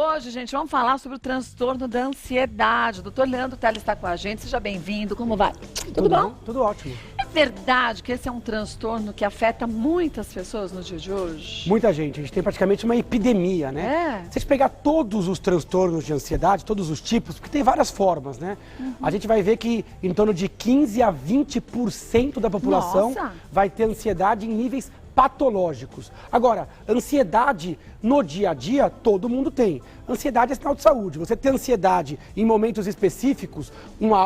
Hoje, gente, vamos falar sobre o transtorno da ansiedade. O doutor Leandro Teles está com a gente. Seja bem-vindo. Como vai? Tudo bom? Tudo ótimo. É verdade que esse é um transtorno que afeta muitas pessoas no dia de hoje? Muita gente. A gente tem praticamente uma epidemia, né? Se a gente pegar todos os transtornos de ansiedade, todos os tipos, porque tem várias formas, né? A gente vai ver que em torno de 15 a 20% da população vai ter ansiedade em níveis patológicos. Agora, ansiedade no dia a dia, todo mundo tem. Ansiedade é sinal de saúde. Você tem ansiedade em momentos específicos,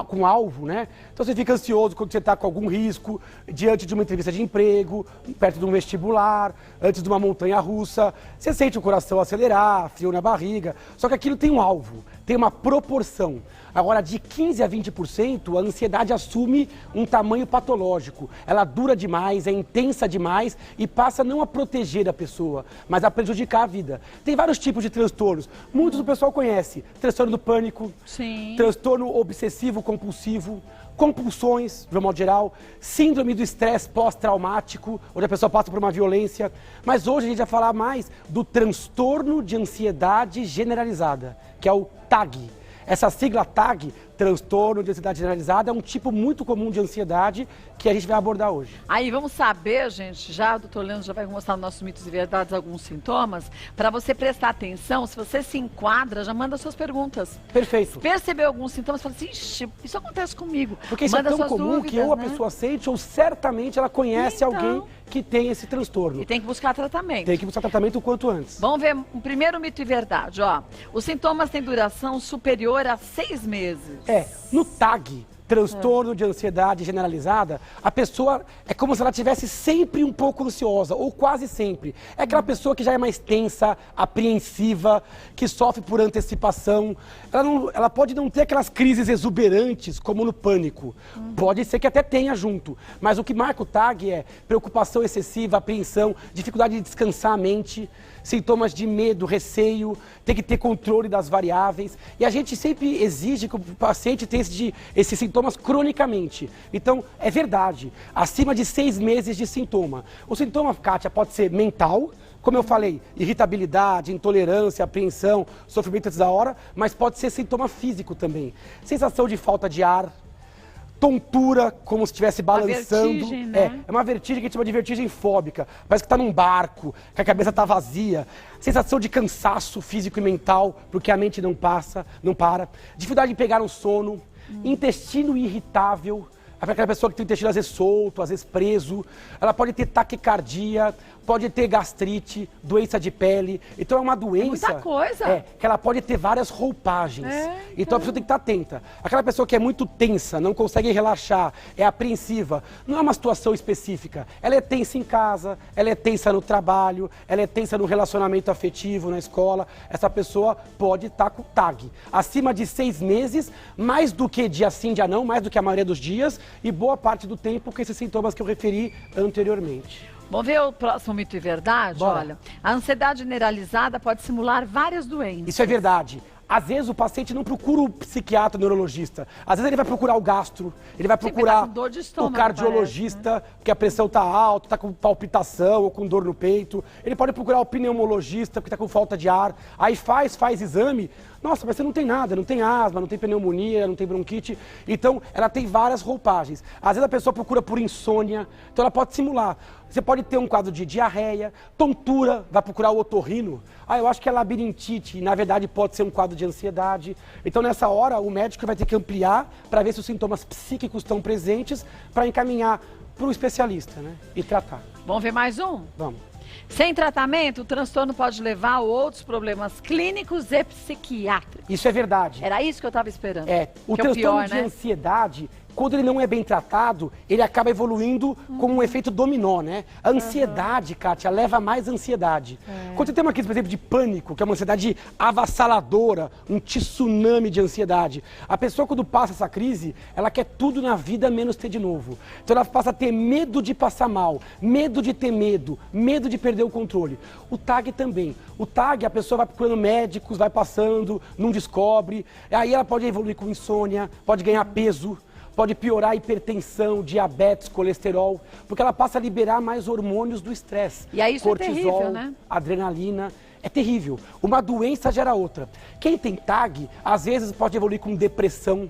com alvo, né? Então você fica ansioso quando você está com algum risco, diante de uma entrevista de emprego, perto de um vestibular, antes de uma montanha russa. Você sente o coração acelerar, frio na barriga. Só que aquilo tem um alvo, tem uma proporção. Agora, de 15 a 20%, a ansiedade assume um tamanho patológico. Ela dura demais, é intensa demais e passa não a proteger a pessoa, mas a prejudicar a vida. Tem vários tipos de transtornos. Muitos o pessoal conhece. Transtorno do pânico, transtorno obsessivo compulsivo, compulsões, de um modo geral, síndrome do estresse pós-traumático, onde a pessoa passa por uma violência. Mas hoje a gente vai falar mais do transtorno de ansiedade generalizada, que é o TAG. Essa sigla TAG, transtorno de ansiedade generalizada, é um tipo muito comum de ansiedade que a gente vai abordar hoje. Aí vamos saber, gente, já o doutor Leandro já vai mostrar nos nossos mitos e verdades alguns sintomas, para você prestar atenção, se você se enquadra, já manda suas perguntas. Perfeito. Percebeu alguns sintomas, fala assim, ixi, isso acontece comigo. Porque isso manda é tão comum dúvidas, que ou a pessoa sente ou certamente ela conhece alguém que tem esse transtorno. E tem que buscar tratamento. Tem que buscar tratamento o quanto antes. Vamos ver um primeiro mito e verdade, ó. Os sintomas têm duração superior a 6 meses. No TAG, transtorno de ansiedade generalizada, a pessoa é como se ela tivesse sempre um pouco ansiosa, ou quase sempre. É aquela pessoa que já é mais tensa, apreensiva, que sofre por antecipação. Ela pode não ter aquelas crises exuberantes, como no pânico. Pode ser que até tenha junto. Mas o que marca o TAG é preocupação excessiva, apreensão, dificuldade de descansar a mente, sintomas de medo, receio, tem que ter controle das variáveis. E a gente sempre exige que o paciente tenha esses sintomas cronicamente. Então, é verdade, acima de 6 meses de sintoma. O sintoma, Kátia, pode ser mental, como eu falei, irritabilidade, intolerância, apreensão, sofrimento antes da hora, mas pode ser sintoma físico também. Sensação de falta de ar, tontura, como se estivesse balançando. Vertigem, né? É uma vertigem que a gente chama de vertigem fóbica. Parece que está num barco, que a cabeça está vazia. Sensação de cansaço físico e mental, porque a mente não para. Dificuldade de pegar o sono. Intestino irritável. Aquela pessoa que tem o intestino às vezes solto, às vezes preso. Ela pode ter taquicardia, pode ter gastrite, doença de pele. Então é uma doença... muita coisa. Que ela pode ter várias roupagens. Então a pessoa tem que estar atenta. Aquela pessoa que é muito tensa, não consegue relaxar, é apreensiva, não é uma situação específica. Ela é tensa em casa, ela é tensa no trabalho, ela é tensa no relacionamento afetivo, na escola. Essa pessoa pode estar com TAG. Acima de 6 meses, mais do que dia sim, dia não, mais do que a maioria dos dias, e boa parte do tempo com esses sintomas que eu referi anteriormente. Vamos ver o próximo mito e verdade? Bora. Olha, a ansiedade generalizada pode simular várias doenças. Isso é verdade. Às vezes o paciente não procura o psiquiatra, o neurologista. Às vezes ele vai procurar o gastro, ele vai procurar tá com dor de estômago, o cardiologista, parece, né? porque a pressão está alta, está com palpitação ou com dor no peito. Ele pode procurar o pneumologista, porque está com falta de ar. Aí faz exame. Nossa, mas você não tem nada, não tem asma, não tem pneumonia, não tem bronquite. Então, ela tem várias roupagens. Às vezes a pessoa procura por insônia, então ela pode simular. Você pode ter um quadro de diarreia, tontura, vai procurar o otorrino. Eu acho que é labirintite, e na verdade pode ser um quadro de ansiedade. Então, nessa hora, o médico vai ter que ampliar para ver se os sintomas psíquicos estão presentes, para encaminhar para o especialista, né? E tratar. Vamos ver mais um? Vamos. Sem tratamento, o transtorno pode levar a outros problemas clínicos e psiquiátricos. Isso é verdade. Era isso que eu estava esperando. O transtorno de ansiedade, quando ele não é bem tratado, ele acaba evoluindo como um efeito dominó, né? A ansiedade, Kátia, leva a mais ansiedade. Quando você tem uma crise, por exemplo, de pânico, que é uma ansiedade avassaladora, um tsunami de ansiedade, a pessoa quando passa essa crise, ela quer tudo na vida menos ter de novo. Então ela passa a ter medo de passar mal, medo de ter medo de perder o controle. O TAG também. O TAG, a pessoa vai procurando médicos, vai passando, não descobre, aí ela pode evoluir com insônia, pode ganhar peso, pode piorar a hipertensão, diabetes, colesterol, porque ela passa a liberar mais hormônios do estresse. E aí isso cortisol, é terrível, né? adrenalina. é terrível. Uma doença gera outra. Quem tem TAG, às vezes pode evoluir com depressão,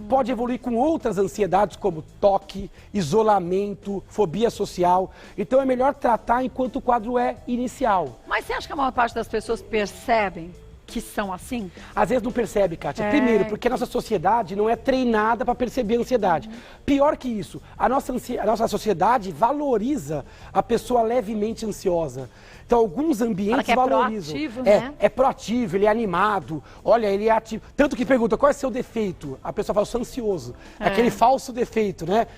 pode evoluir com outras ansiedades como toque, isolamento, fobia social. Então é melhor tratar enquanto o quadro é inicial. Mas você acha que a maior parte das pessoas percebem que são assim? Às vezes não percebe, Kátia. Primeiro, porque a nossa sociedade não é treinada para perceber a ansiedade. Pior que isso, a nossa sociedade valoriza a pessoa levemente ansiosa. Então, alguns ambientes valorizam. Proativo, né? É proativo, ele é animado. Olha, ele é ativo. Tanto que pergunta, qual é o seu defeito? A pessoa fala, eu sou ansioso. Aquele falso defeito, né?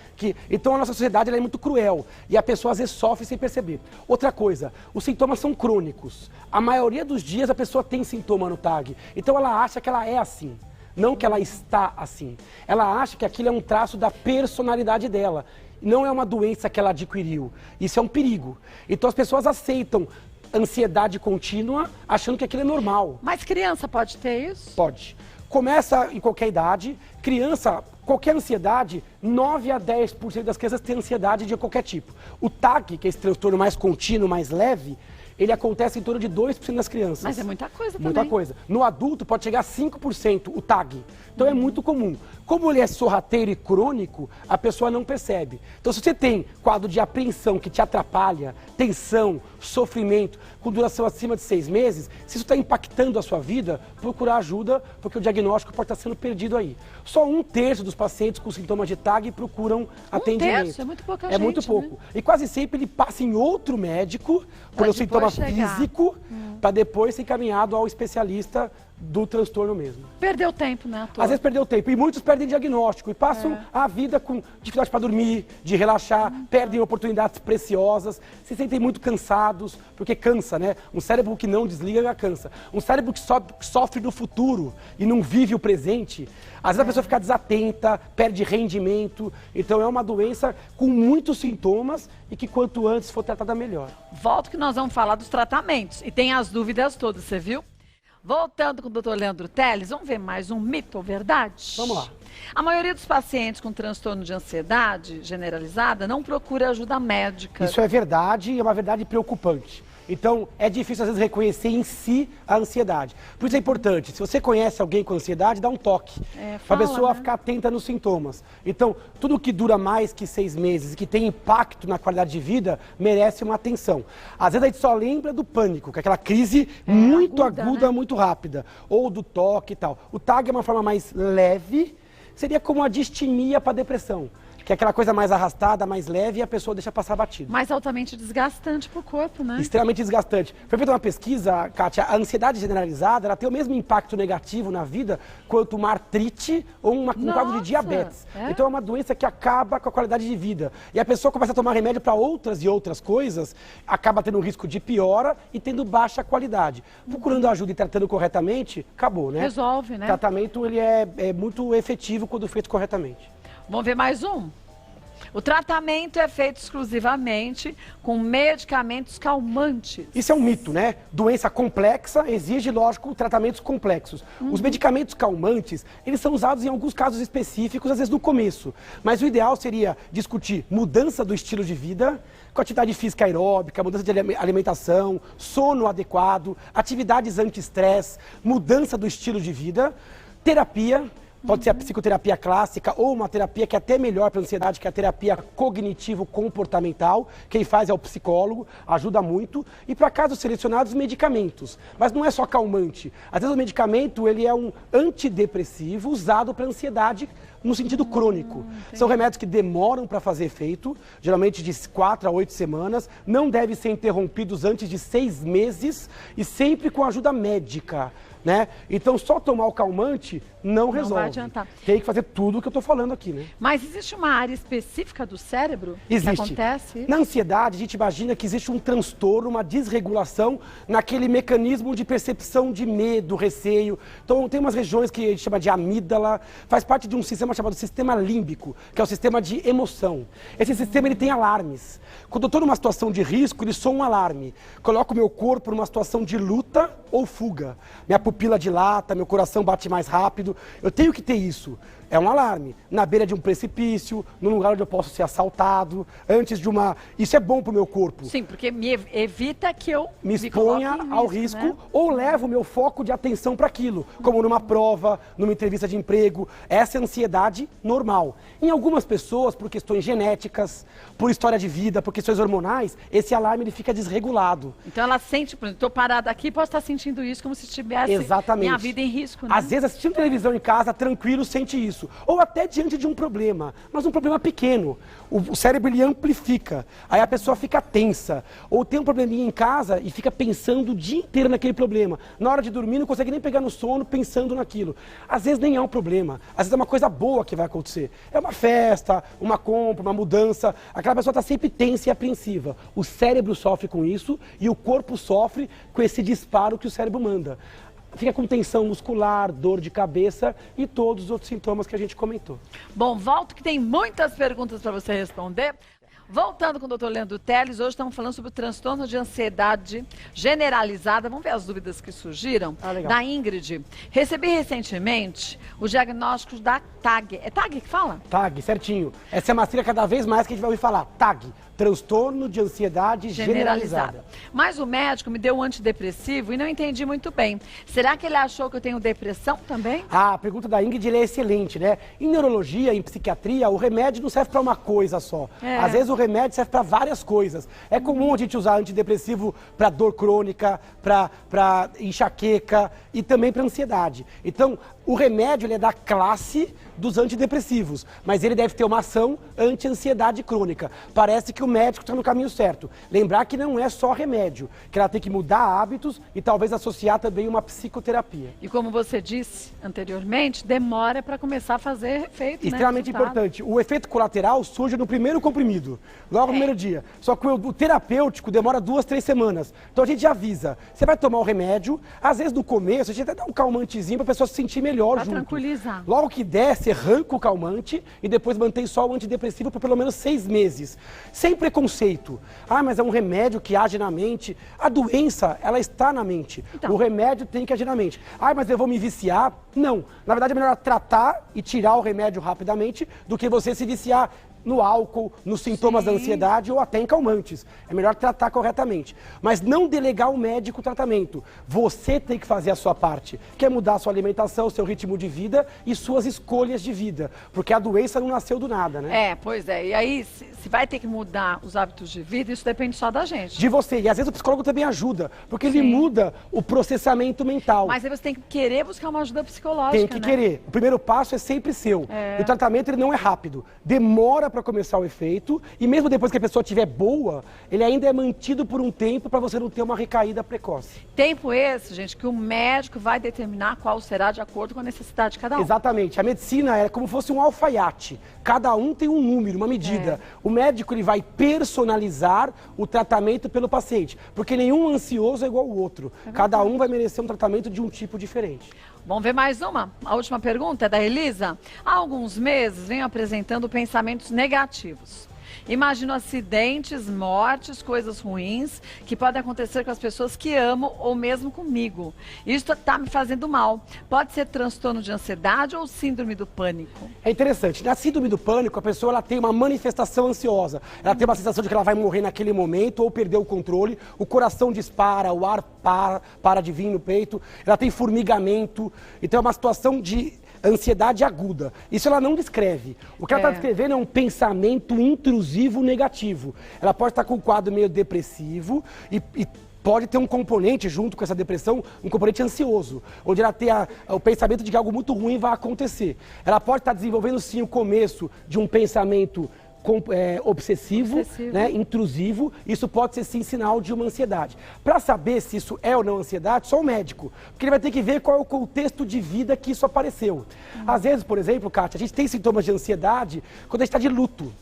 Então, a nossa sociedade ela é muito cruel. E a pessoa, às vezes, sofre sem perceber. Outra coisa, os sintomas são crônicos. A maioria dos dias, a pessoa tem sintoma no TAG. Então, ela acha que ela é assim. Não que ela está assim. Ela acha que aquilo é um traço da personalidade dela. Não é uma doença que ela adquiriu. Isso é um perigo. Então as pessoas aceitam ansiedade contínua achando que aquilo é normal. Mas criança pode ter isso? Pode. Começa em qualquer idade. Criança, qualquer ansiedade, 9 a 10% das crianças têm ansiedade de qualquer tipo. O TAG, que é esse transtorno mais contínuo, mais leve, ele acontece em torno de 2% das crianças. Mas é muita coisa também. Muita coisa. No adulto pode chegar a 5% o TAG. Então é muito comum. Como ele é sorrateiro e crônico, a pessoa não percebe. Então se você tem quadro de apreensão que te atrapalha, tensão, sofrimento, com duração acima de 6 meses, se isso está impactando a sua vida, procurar ajuda, porque o diagnóstico pode estar sendo perdido aí. Só 1/3 dos pacientes com sintomas de TAG procuram atendimento. 1/3? É muito pouca gente. É muito pouco. Né? E quase sempre ele passa em outro médico, por um sintoma físico, para depois ser encaminhado ao especialista do transtorno mesmo. Perdeu tempo, né? Às vezes perdeu tempo. E muitos perdem diagnóstico e passam a vida com dificuldade para dormir, de relaxar, perdem oportunidades preciosas, se sentem muito cansados, porque cansa, né? Um cérebro que não desliga, cansa. Um cérebro que sofre do futuro e não vive o presente, às vezes a pessoa fica desatenta, perde rendimento. Então é uma doença com muitos sintomas e que quanto antes for tratada, melhor. Volto que nós vamos falar dos tratamentos. E tem as dúvidas todas, você viu? Voltando com o Dr. Leandro Teles, vamos ver mais um mito ou verdade? Vamos lá. A maioria dos pacientes com transtorno de ansiedade generalizada não procura ajuda médica. Isso é verdade e é uma verdade preocupante. Então, é difícil, às vezes, reconhecer em si a ansiedade. Por isso é importante, se você conhece alguém com ansiedade, dá um toque. Para a pessoa ficar atenta nos sintomas. Então, tudo que dura mais que 6 meses e que tem impacto na qualidade de vida, merece uma atenção. Às vezes a gente só lembra do pânico, que é aquela crise muito aguda, né? Muito rápida. Ou do toque e tal. O TAG é uma forma mais leve, seria como a distimia para depressão. Que é aquela coisa mais arrastada, mais leve e a pessoa deixa passar batido. Mais altamente desgastante para o corpo, né? Extremamente desgastante. Foi feita uma pesquisa, Kátia, a ansiedade generalizada, ela tem o mesmo impacto negativo na vida quanto uma artrite ou um quadro de diabetes. Então é uma doença que acaba com a qualidade de vida. E a pessoa começa a tomar remédio para outras e outras coisas, acaba tendo um risco de piora e tendo baixa qualidade. Procurando ajuda e tratando corretamente, acabou, né? Resolve, né? O tratamento ele é muito efetivo quando feito corretamente. Vamos ver mais um? O tratamento é feito exclusivamente com medicamentos calmantes. Isso é um mito, né? Doença complexa exige, lógico, tratamentos complexos. Os medicamentos calmantes, eles são usados em alguns casos específicos, às vezes no começo. Mas o ideal seria discutir mudança do estilo de vida, quantidade física aeróbica, mudança de alimentação, sono adequado, atividades anti-estresse, mudança do estilo de vida, terapia. Pode ser a psicoterapia clássica ou uma terapia que é até melhor para a ansiedade, que é a terapia cognitivo-comportamental. Quem faz é o psicólogo, ajuda muito. E para casos selecionados, medicamentos. Mas não é só calmante. Às vezes o medicamento ele é um antidepressivo usado para ansiedade no sentido crônico. São remédios que demoram para fazer efeito, geralmente de 4 a 8 semanas, não devem ser interrompidos antes de 6 meses e sempre com ajuda médica. Né? Então, só tomar o calmante não resolve. Não vai adiantar. Tem que fazer tudo o que eu estou falando aqui, né? Mas existe uma área específica do cérebro existe. Que acontece? Na ansiedade, a gente imagina que existe um transtorno, uma desregulação naquele mecanismo de percepção de medo, receio. Então, tem umas regiões que a gente chama de amígdala, faz parte de um sistema chamado sistema límbico, que é o sistema de emoção. Esse sistema ele tem alarmes. Quando eu estou numa situação de risco, ele soa um alarme. Coloco o meu corpo numa situação de luta ou fuga. Minha pupila dilata, meu coração bate mais rápido. Eu tenho que ter isso. É um alarme. Na beira de um precipício, num lugar onde eu posso ser assaltado, antes de uma... Isso é bom pro meu corpo. Sim, porque me evita que eu me exponha ao risco, né? Ou levo o meu foco de atenção para aquilo, como numa prova, numa entrevista de emprego. Essa é a ansiedade normal. Em algumas pessoas, por questões genéticas, por história de vida, por questões hormonais, esse alarme ele fica desregulado. Então ela sente, por exemplo, estou parada aqui, posso estar sentindo isso como se estivesse minha vida em risco, né? Às vezes assistindo televisão em casa, tranquilo, sente isso. Ou até diante de um problema, mas um problema pequeno. O cérebro ele amplifica, aí a pessoa fica tensa. Ou tem um probleminha em casa e fica pensando o dia inteiro naquele problema. Na hora de dormir não consegue nem pegar no sono pensando naquilo. Às vezes nem é um problema, às vezes é uma coisa boa que vai acontecer. É uma festa, uma compra, uma mudança. Aquela pessoa está sempre tensa e apreensiva. O cérebro sofre com isso e o corpo sofre com esse disparo que o cérebro manda. Fica com tensão muscular, dor de cabeça e todos os outros sintomas que a gente comentou. Bom, volto que tem muitas perguntas para você responder. Voltando com o Dr. Leandro Teles, hoje estamos falando sobre o transtorno de ansiedade generalizada. Vamos ver as dúvidas que surgiram? Da Ingrid. Recebi recentemente o diagnóstico da TAG. É TAG que fala? TAG, certinho. Essa é uma sigla cada vez mais que a gente vai ouvir falar. TAG. Transtorno de ansiedade generalizada. Mas o médico me deu um antidepressivo e não entendi muito bem. Será que ele achou que eu tenho depressão também? A pergunta da Ingrid é excelente, né? Em neurologia, em psiquiatria, o remédio não serve para uma coisa só. Às vezes o remédio serve para várias coisas. É comum a gente usar antidepressivo para dor crônica, para enxaqueca e também para ansiedade. Então, o remédio ele é da classe dos antidepressivos, mas ele deve ter uma ação anti-ansiedade crônica. Parece que o médico está no caminho certo. Lembrar que não é só remédio, que ela tem que mudar hábitos e talvez associar também uma psicoterapia. E como você disse anteriormente, demora para começar a fazer efeito, extremamente importante. O efeito colateral surge no primeiro comprimido, logo no primeiro dia. Só que o terapêutico demora 2, 3 semanas. Então a gente avisa, você vai tomar o remédio, às vezes no começo a gente até dá um calmantezinho para a pessoa se sentir melhor junto. Tranquilizar. Logo que der, você arranca o calmante e depois mantém só o antidepressivo por pelo menos 6 meses. Sem preconceito. Ah, mas é um remédio que age na mente. A doença, ela está na mente. Então, o remédio tem que agir na mente. Ah, mas eu vou me viciar? Não. Na verdade é melhor tratar e tirar o remédio rapidamente do que você se viciar no álcool, nos sintomas da ansiedade ou até em calmantes. É melhor tratar corretamente. Mas não delegar ao médico o tratamento. Você tem que fazer a sua parte, que é mudar a sua alimentação, seu ritmo de vida e suas escolhas de vida. Porque a doença não nasceu do nada, né? Pois é. E aí, se vai ter que mudar os hábitos de vida, isso depende só da gente. De você. E às vezes o psicólogo também ajuda, porque ele muda o processamento mental. Mas aí você tem que querer buscar uma ajuda psicológica, Tem que querer. O primeiro passo é sempre seu. E o tratamento ele não é rápido. Demora para começar o efeito e mesmo depois que a pessoa estiver boa, ele ainda é mantido por um tempo para você não ter uma recaída precoce. Tempo esse, gente, que o médico vai determinar qual será de acordo com a necessidade de cada um. Exatamente. A medicina é como se fosse um alfaiate. Cada um tem um número, uma medida. O médico ele vai personalizar o tratamento pelo paciente, porque nenhum ansioso é igual ao outro. Cada um vai merecer um tratamento de um tipo diferente. Vamos ver mais uma? A última pergunta é da Elisa. Há alguns meses venho apresentando pensamentos negativos. Imagino acidentes, mortes, coisas ruins que podem acontecer com as pessoas que amo ou mesmo comigo. Isso está me fazendo mal. Pode ser transtorno de ansiedade ou síndrome do pânico? É interessante. Na síndrome do pânico, a pessoa ela tem uma manifestação ansiosa. Ela tem uma sensação de que ela vai morrer naquele momento ou perder o controle. O coração dispara, o ar para de vir no peito. Ela tem formigamento. Então é uma situação de ansiedade aguda. Isso ela não descreve. O que ela está descrevendo é um pensamento intrusivo negativo. Ela pode estar com um quadro meio depressivo e pode ter um componente, junto com essa depressão, um componente ansioso, onde ela tem o pensamento de que algo muito ruim vai acontecer. Ela pode estar desenvolvendo, sim, o começo de um pensamento obsessivo, né, intrusivo. Isso pode ser sim sinal de uma ansiedade. Para saber se isso é ou não ansiedade, só o médico, porque ele vai ter que ver qual é o contexto de vida que isso apareceu. Às vezes, por exemplo, Kátia, a gente tem sintomas de ansiedade quando a gente está de luto.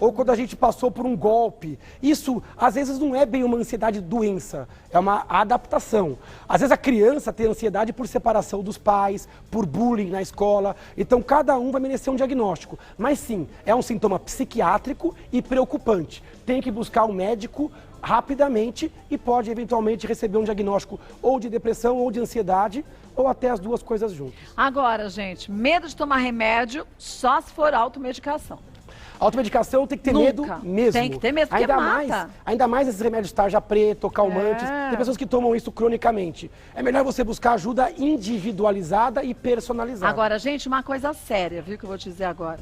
ou quando a gente passou por um golpe. Isso, às vezes, não é bem uma ansiedade doença, é uma adaptação. Às vezes a criança tem ansiedade por separação dos pais, por bullying na escola, então cada um vai merecer um diagnóstico. Mas sim, é um sintoma psiquiátrico e preocupante. Tem que buscar um médico rapidamente e pode eventualmente receber um diagnóstico ou de depressão ou de ansiedade, ou até as duas coisas juntas. Agora, gente, medo de tomar remédio só se for automedicação. Automedicação tem que ter medo mesmo. Tem que ter medo, porque mata. Ainda mais esses remédios tarja preta, calmantes. Tem pessoas que tomam isso cronicamente. É melhor você buscar ajuda individualizada e personalizada. Agora, gente, uma coisa séria, viu, que eu vou te dizer agora.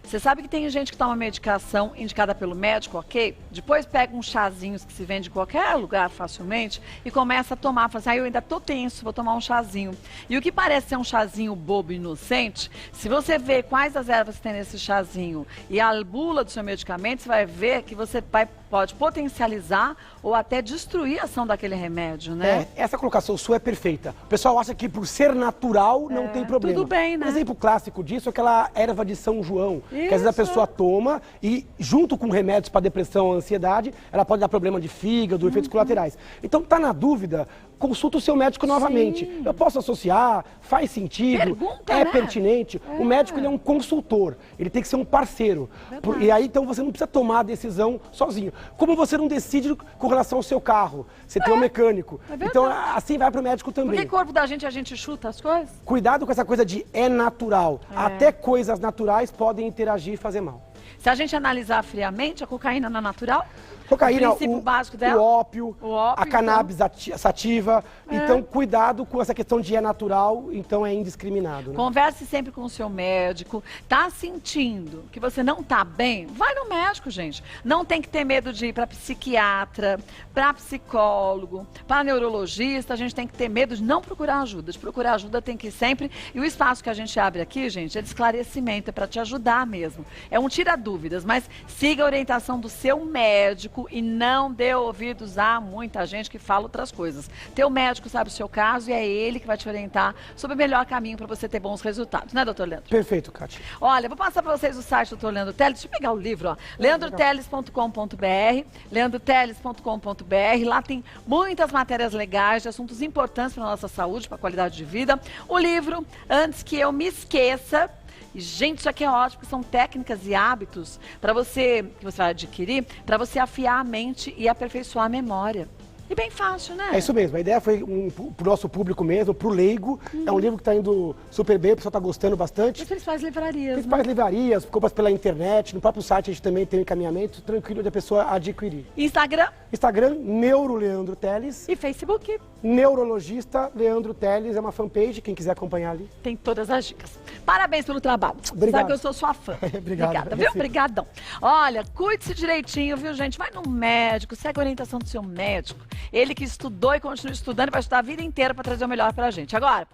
Você sabe que tem gente que toma medicação indicada pelo médico, ok? Depois pega uns chazinhos que se vende em qualquer lugar facilmente e começa a tomar. Fala assim, eu ainda tô tenso, vou tomar um chazinho. E o que parece ser um chazinho bobo e inocente, se você vê quais as ervas que tem nesse chazinho e a bula do seu medicamento, você vai ver que você pode potencializar ou até destruir a ação daquele remédio, né? Essa colocação sua é perfeita. O pessoal acha que por ser natural não tem problema. Tudo bem, né? Um exemplo clássico disso é aquela erva de São João. Que às vezes a pessoa toma e, junto com remédios para depressão ou ansiedade, ela pode dar problema de fígado, efeitos colaterais. Então, tá na dúvida, consulta o seu médico novamente. Sim. Eu posso associar? Faz sentido? Pergunta, né? Pertinente? O médico, ele é um consultor. Ele tem que ser um parceiro. E aí, então, você não precisa tomar a decisão sozinho. Como você não decide com relação ao seu carro. Você tem um mecânico. Então, assim vai para o médico também. Porque o corpo da gente, a gente chuta as coisas? Cuidado com essa coisa de é natural. Até coisas naturais podem interagir e fazer mal. Se a gente analisar friamente, a cocaína não é natural? Cocaína, o princípio básico dela? O ópio, a cannabis sativa. Então, cuidado com essa questão de é natural, então é indiscriminado. Né? Converse sempre com o seu médico. Tá sentindo que você não tá bem? Vai no médico, gente. Não tem que ter medo de ir para psiquiatra, para psicólogo, para neurologista. A gente tem que ter medo de não procurar ajuda. De procurar ajuda tem que ir sempre. E o espaço que a gente abre aqui, gente, é de esclarecimento, é para te ajudar mesmo. É um tira dúvidas, mas siga a orientação do seu médico e não dê ouvidos a muita gente que fala outras coisas. Teu médico sabe o seu caso e é ele que vai te orientar sobre o melhor caminho para você ter bons resultados, né, doutor Leandro? Perfeito, Kátia. Olha, vou passar para vocês o site do doutor Leandro Teles. Deixa eu pegar o livro, ó. leandroteles.com.br, leandroteles.com.br. Lá tem muitas matérias legais de assuntos importantes para a nossa saúde, para a qualidade de vida. O livro, antes que eu me esqueça, e, gente, isso aqui é ótimo, porque são técnicas e hábitos para você, que você vai adquirir, para você afiar a mente e aperfeiçoar a memória. E bem fácil, né? É isso mesmo, a ideia foi pro nosso público mesmo, pro leigo. É um livro que está indo super bem, o pessoal está gostando bastante. Mas eles fazem livrarias, Eles fazem livrarias, compras pela internet, no próprio site a gente também tem um encaminhamento, tranquilo de a pessoa adquirir. Instagram? Instagram, Neuro Leandro Teles. E Facebook? Neurologista Leandro Teles, é uma fanpage, quem quiser acompanhar ali. Tem todas as dicas. Parabéns pelo trabalho. Obrigado. Sabe que eu sou sua fã. Obrigado. Obrigada, viu? Obrigadão. Olha, cuide-se direitinho, viu, gente? Vai no médico, segue a orientação do seu médico. Ele que estudou e continua estudando, vai estudar a vida inteira para trazer o melhor pra gente. Agora,